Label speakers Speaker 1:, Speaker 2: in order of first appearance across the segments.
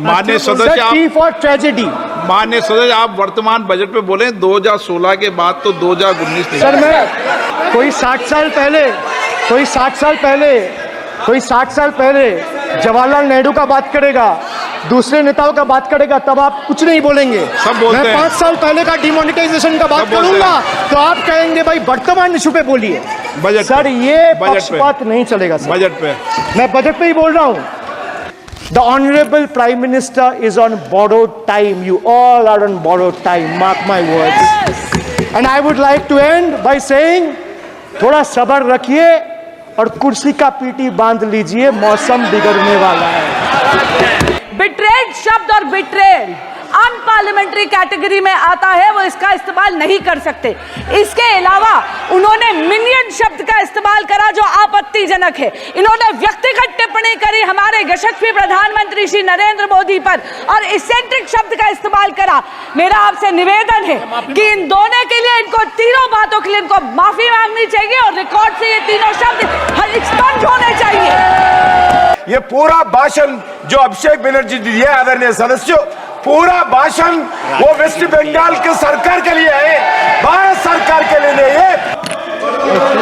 Speaker 1: माननीय सदस्य माननीय सदस्य आप वर्तमान बजट पे बोले 2016 के बाद तो 2019 नहीं।
Speaker 2: सर मैं कोई 60 साल पहले जवाहरलाल नेहरू का बात करेगा, दूसरे नेताओं का बात करेगा, तब आप कुछ नहीं बोलेंगे।
Speaker 1: सब बोलते
Speaker 2: मैं
Speaker 1: हैं।
Speaker 2: 5 साल पहले का डिमोनेटाइजेशन का बात करूंगा तो आप कहेंगे भाई वर्तमान इशू पे बोलिए।
Speaker 1: बजट
Speaker 2: सर ये पक्षपात नहीं चलेगा सर।
Speaker 1: बजट पे
Speaker 2: मैं बजट पे ही बोल रहा हूँ। The Honorable Prime Minister is on borrowed time. You all are on borrowed time. Mark my words. And I would like to end by saying, थोड़ा सब्र रखिए और कुर्सी का पीटी बांध लीजिए, मौसम बिगड़ने वाला है।
Speaker 3: बिट्रेड शब्द और बिट्रेड अनपार्लियामेंट्री कैटेगरी में आता है, वो इसका इस्तेमाल नहीं कर सकते। इसके अलावा उन्होंने मिनियन शब्द का इस्तेमाल करा जो आपत्तिजनक है। इन्होंने व्यक्तिगत टिप्पणी करी हमारे यशस्वी प्रधानमंत्री श्री नरेंद्र मोदी पर और इसेंट्रिक शब्द का इस्तेमाल करा। मेरा आपसे निवेदन है कि इन दोनों के लिए, इनको तीनों बातों के लिए इनको माफी मांगनी चाहिए और रिकॉर्ड से ये तीनों शब्द एक्सपंज होने चाहिए।
Speaker 4: ये पूरा भाषण जो अभिषेक बनर्जी जी दिए आदरणीय सदस्यों, पूरा भाषण वो वेस्ट बंगाल के सरकार के लिए है, भारत सरकार के लिए नहीं है।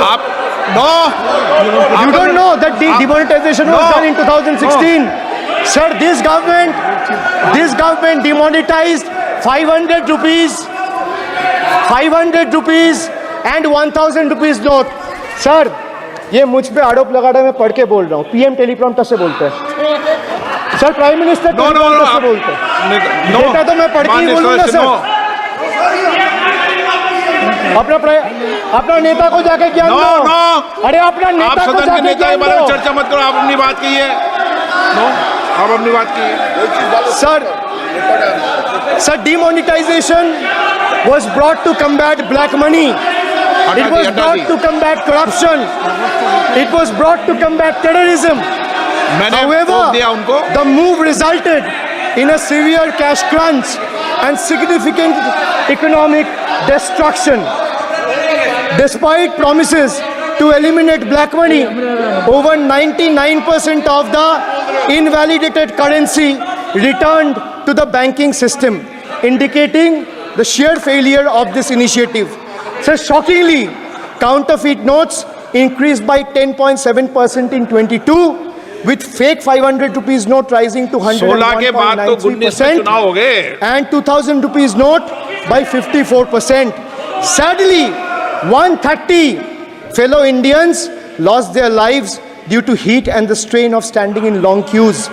Speaker 1: आप
Speaker 2: You don't know that the demonetization was done in 2016. Sir, this government demonetized 500 rupees and 1000 rupees note. Sir, ये मुझ पे आरोप लगा रहा है, मैं पढ़ के बोल रहा हूँ। पीएम टेलीप्रॉम्प्टर से बोलते हैं सर, प्राइम मिनिस्टर टेलीप्रॉम्प्टर से बोलते हैं। बेटा तो मैं पढ़ के ही बोलूंगा सर। अपना नेता को जाके ज्ञान दो। अरे अपना नेता को जाके ज्ञान दो।
Speaker 1: चर्चा मत करो, आप अपनी बात कीजिए। आप अपनी बात कीजिए।
Speaker 2: Sir, demonetization was brought to combat black money. It was brought to combat corruption. It was brought to combat terrorism. However, the move resulted in a severe cash crunch and significant economic destruction. Despite promises to eliminate black money, over 99% of the invalidated currency returned to the banking system, indicating the sheer failure of this initiative. So shockingly, counterfeit notes increased by 10.7% in 22, with fake 500 rupees note rising to 101.93% and 2000 rupees note by 54%. Sadly, 130 fellow Indians lost their lives due to heat and the strain of standing in long queues,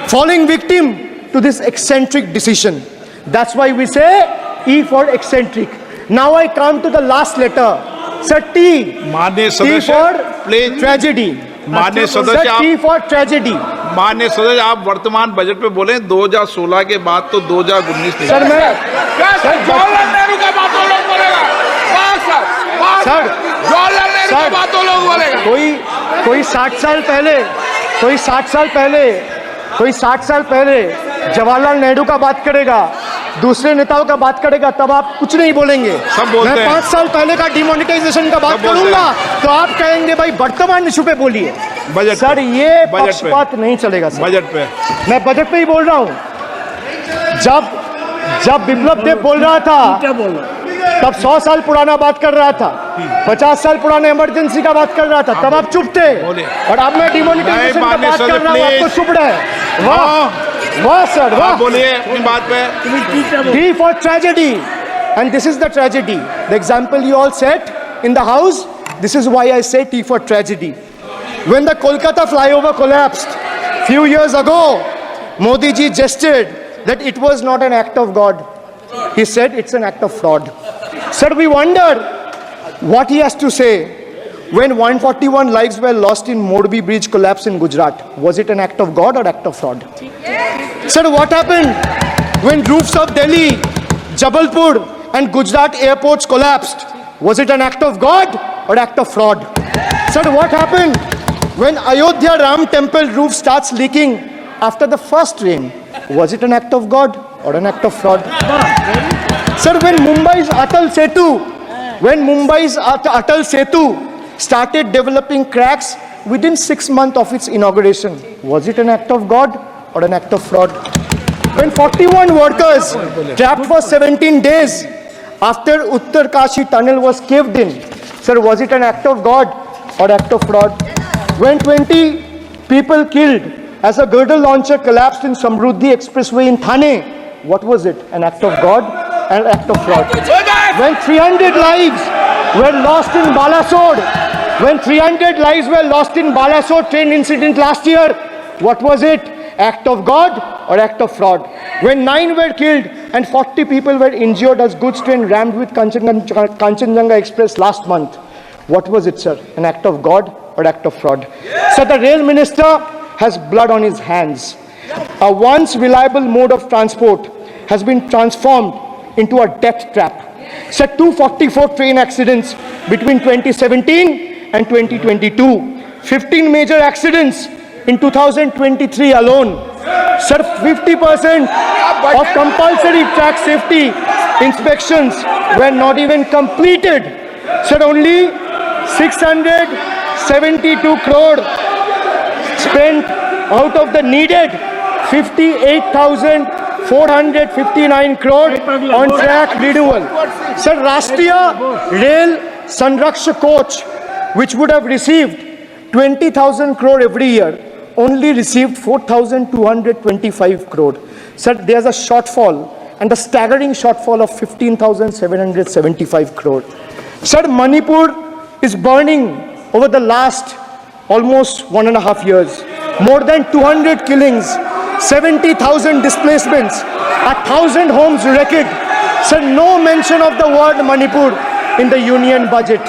Speaker 2: falling victim to this eccentric decision. That's why we say E for eccentric. Now I come to the last letter. Sir, T. T for tragedy.
Speaker 1: माननीय सदस्य
Speaker 2: T for tragedy.
Speaker 1: माननीय सदस्य आप वर्तमान budget पे बोले 2016 के बाद तो 2019 नहीं।
Speaker 2: सर मैं
Speaker 1: जवाहरलाल नेहरू का बातों लोग बोलेगा। जवाहरलाल नेहरू का बातों लोग बोलेगा।
Speaker 2: कोई 60 साल पहले जवाहरलाल नेहरू का बात करेगा, दूसरे नेताओं का बात करेगा, तब आप कुछ नहीं बोलेंगे।
Speaker 1: सब बोलते
Speaker 2: मैं
Speaker 1: हैं।
Speaker 2: 5 साल पहले का डिमोनेटाइजेशन का बात करूंगा तो आप कहेंगे भाई वर्तमान इशू पे बोलिए।
Speaker 1: बजट
Speaker 2: सर ये पक्षपात नहीं चलेगा सर।
Speaker 1: बजट पे
Speaker 2: मैं बजट पे ही बोल रहा हूँ। जब बिप्लब देव बोल रहा था तब 100 साल पुराना बात कर रहा था, 50 साल पुराने इमरजेंसी का बात कर रहा था, तब आप चुप थे। और अब मैं डिमोनेटाइजेशन का बात कर रहा हूँ, आपको चुप रहे। वाह सर, वाह।
Speaker 1: बोलिए अपनी बात पे।
Speaker 2: T for tragedy, and this is the tragedy. The example you all set in the house. This is why I say T for tragedy. When the Kolkata flyover collapsed few years ago, Modi ji gestured that it was not an act of God. He said it's an act of fraud. Sir, we wonder what he has to say when 141 lives were lost in Morbi Bridge collapse in Gujarat. Was it an act of God or act of fraud? Sir, what happened when roofs of Delhi, Jabalpur and Gujarat airports collapsed? Was it an act of God or act of fraud? Sir, what happened when Ayodhya Ram temple roof starts leaking after the first rain? Was it an act of God or an act of fraud? Sir, when Mumbai's Atal Setu started developing cracks within 6 months of its inauguration, was it an act of God or an act of fraud? when 41 workers trapped for 17 days after Uttarkashi tunnel was caved in. Sir, was it an act of God or act of fraud? When 20 people killed as a girdle launcher collapsed in Samruddhi Expressway in Thane, what was it? An act of God and an act of fraud? When 300 lives were lost in Balasore, when 300 lives were lost in Balasore train incident last year, what was it? Act of God or act of fraud? When 9 were killed and 40 people were injured as goods train rammed with Kanchenjunga Express last month, what was it, sir? An act of God or act of fraud? So the rail minister has blood on his hands. A once reliable mode of transport has been transformed into a death trap. So 244 train accidents between 2017 and 2022. 15 major accidents in 2023 alone. Sir, 50% of compulsory track safety inspections were not even completed. Sir, only 672 crore spent out of the needed 58,459 crore on track renewal. Sir, Rashtriya Rail Sanraksha coach, which would have received 20,000 crore every year, only received 4,225 crore. Sir, there's a shortfall, and a staggering shortfall of 15,775 crore. Sir, Manipur is burning over the last almost 1.5 years. More than 200 killings, 70,000 displacements, 1,000 homes wrecked. Sir, no mention of the word Manipur in the union budget.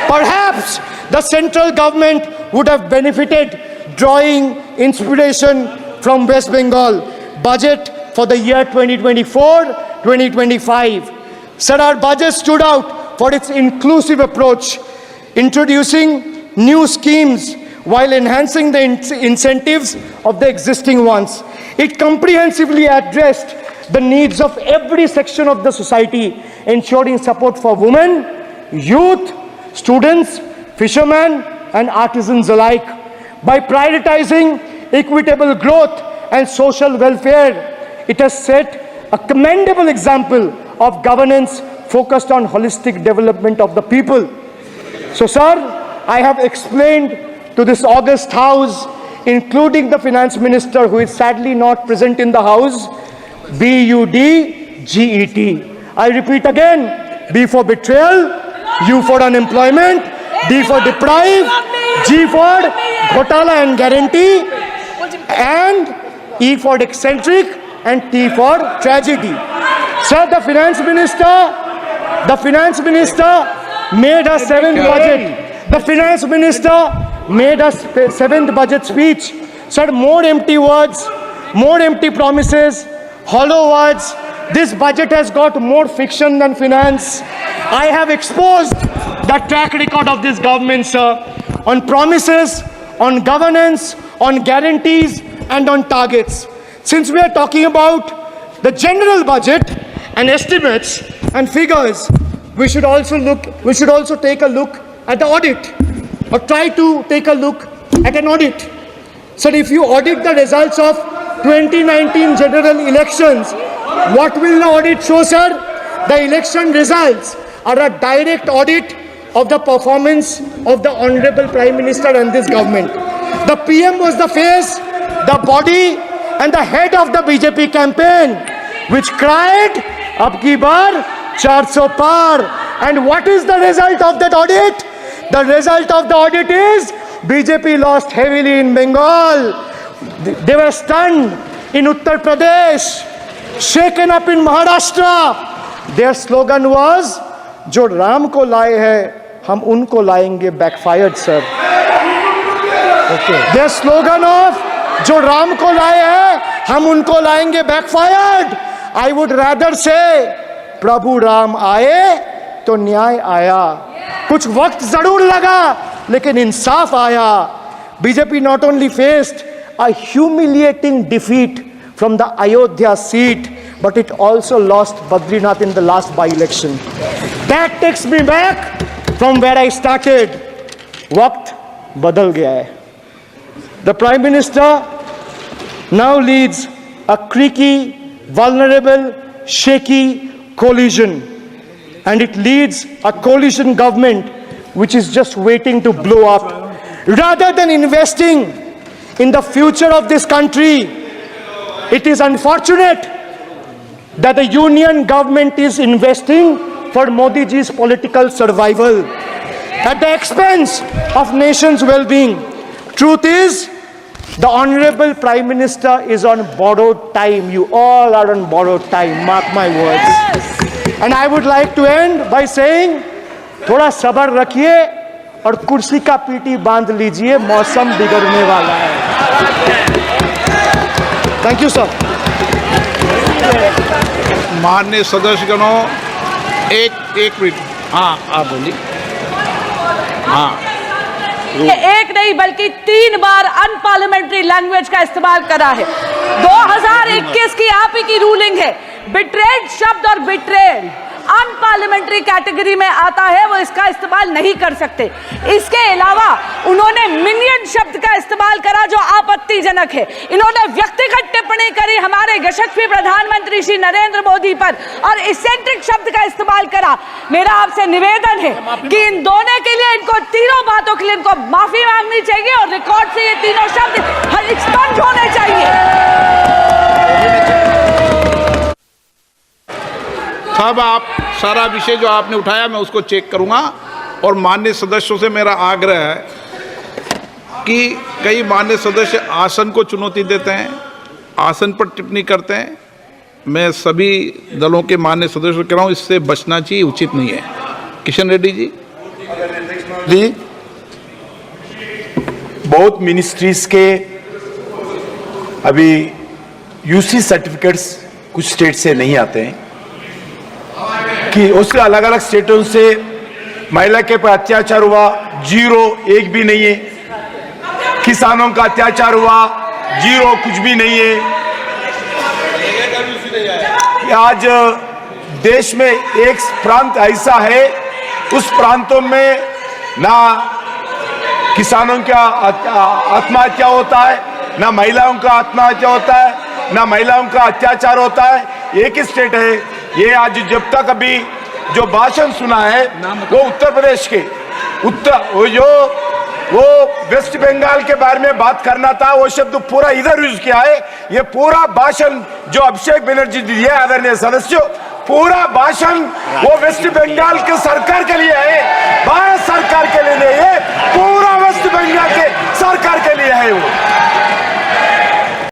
Speaker 2: Perhaps the central government would have benefited drawing inspiration from West Bengal budget for the year 2024-2025. Sir, our budget stood out for its inclusive approach, introducing new schemes while enhancing the incentives of the existing ones. It comprehensively addressed the needs of every section of the society, ensuring support for women, youth, students, fishermen, and artisans alike. By prioritizing equitable growth and social welfare, it has set a commendable example of governance focused on holistic development of the people. So, sir, I have explained to this august house, including the finance minister, who is sadly not present in the house, BUDGET. I repeat again, B for betrayal, U for unemployment, D for deprive, G for Ghotala and guarantee, and E for eccentric, and T for tragedy. Sir, the finance minister made a seventh budget. The finance minister made a seventh budget speech. Sir, more empty words, more empty promises, hollow words. This budget has got more fiction than finance. I have exposed the track record of this government, sir, on promises, on governance, on guarantees, and on targets. Since we are talking about the general budget and estimates and figures, we should also take a look at the audit, or try to take a look at an audit. So if you audit the results of 2019 general elections, what will the audit show, sir? The election results are a direct audit of the performance of the Honorable Prime Minister and this government. The PM was the face, the body, and the head of the BJP campaign, which cried, "Ab ki bar 400 par." And what is the result of that audit? The result of the audit is BJP lost heavily in Bengal. They were stunned in Uttar Pradesh, shaken up in Maharashtra. Their slogan was, "Jo Ram ko laaye hai, hum unko laayenge," backfired, sir. Okay. Their slogan of "Jo Ram ko laaye hai, hum unko laayenge," backfired. I would rather say, "Prabhu Ram aaye, to न्याय आया." कुछ वक्त जरूर लगा, लेकिन इंसाफ आया. BJP not only faced a humiliating defeat from the Ayodhya seat, but it also lost Badrinath in the last by-election. That takes me back from where I started. Waqt badal gaya hai. The Prime Minister now leads a creaky, vulnerable, shaky coalition. And it leads a coalition government which is just waiting to blow up. Rather than investing in the future of this country, it is unfortunate that the union government is investing for Modi ji's political survival at the expense of nation's well-being. Truth is, the Honorable Prime Minister is on borrowed time. You all are on borrowed time, mark my words. And I would like to end by saying, थोड़ा सब्र रखिए और कुर्सी का PT बांध लीजिए, मौसम बिगड़ने वाला है। Thank you sir.
Speaker 1: माननीय सदस्यगणों, एक मिनट। हाँ, आप बोलिए। हाँ,
Speaker 3: ये एक नहीं बल्कि 3 बार अनपार्लियामेंट्री लैंग्वेज का इस्तेमाल करा है। 2021 की आप ही की रूलिंग है। बिट्रेड शब्द और बिट्रेड अनपार्लियामेंट्री कैटेगरी में आता है, वो इसका इस्तेमाल नहीं कर सकते। इसके अलावा उन्होंने मिनियन शब्द का इस्तेमाल करा जो आपत्तिजनक है। इन्होंने व्यक्तिगत टिप्पणी करी हमारे यशस्वी प्रधानमंत्री श्री नरेंद्र मोदी पर और इसेंट्रिक शब्द का इस्तेमाल करा। मेरा आपसे निवेदन है कि इन दोनों के लिए, इनको तीनों बातों के लिए इनको माफी मांगनी चाहिए और रिकॉर्ड से ये तीनों शब्द एक्सपंज होने चाहिए।
Speaker 1: साहब, आप सारा विषय जो आपने उठाया मैं उसको चेक करूंगा। और माननीय सदस्यों से मेरा आग्रह है कि कई माननीय सदस्य आसन को चुनौती देते हैं, आसन पर टिप्पणी करते हैं। मैं सभी दलों के माननीय सदस्यों को कह रहा हूँ, इससे बचना चाहिए, उचित नहीं है। किशन रेड्डी जी।
Speaker 4: जी, बहुत मिनिस्ट्रीज के अभी यूसी सर्टिफिकेट्स कुछ स्टेट से नहीं आते हैं कि उससे अलग अलग स्टेटों से महिला के पर अत्याचार हुआ, 0 एक भी नहीं है। किसानों का अत्याचार हुआ, 0 कुछ भी नहीं है। आज देश में एक प्रांत ऐसा है, उस प्रांतों में ना किसानों का आत्महत्या होता है, ना महिलाओं का आत्महत्या होता है, ना महिलाओं का अत्याचार होता है। एक ही स्टेट है ये। आज जब तक अभी जो भाषण सुना है वो उत्तर प्रदेश के वो वेस्ट बंगाल के बारे में बात करना था, वो शब्द पूरा इधर यूज किया है। ये पूरा भाषण जो अभिषेक बनर्जी दिया आदरणीय सदस्यों, पूरा भाषण वो वेस्ट बंगाल के सरकार के लिए है, भारत सरकार के लिए नहीं है, पूरा वेस्ट बंगाल के सरकार के लिए है वो।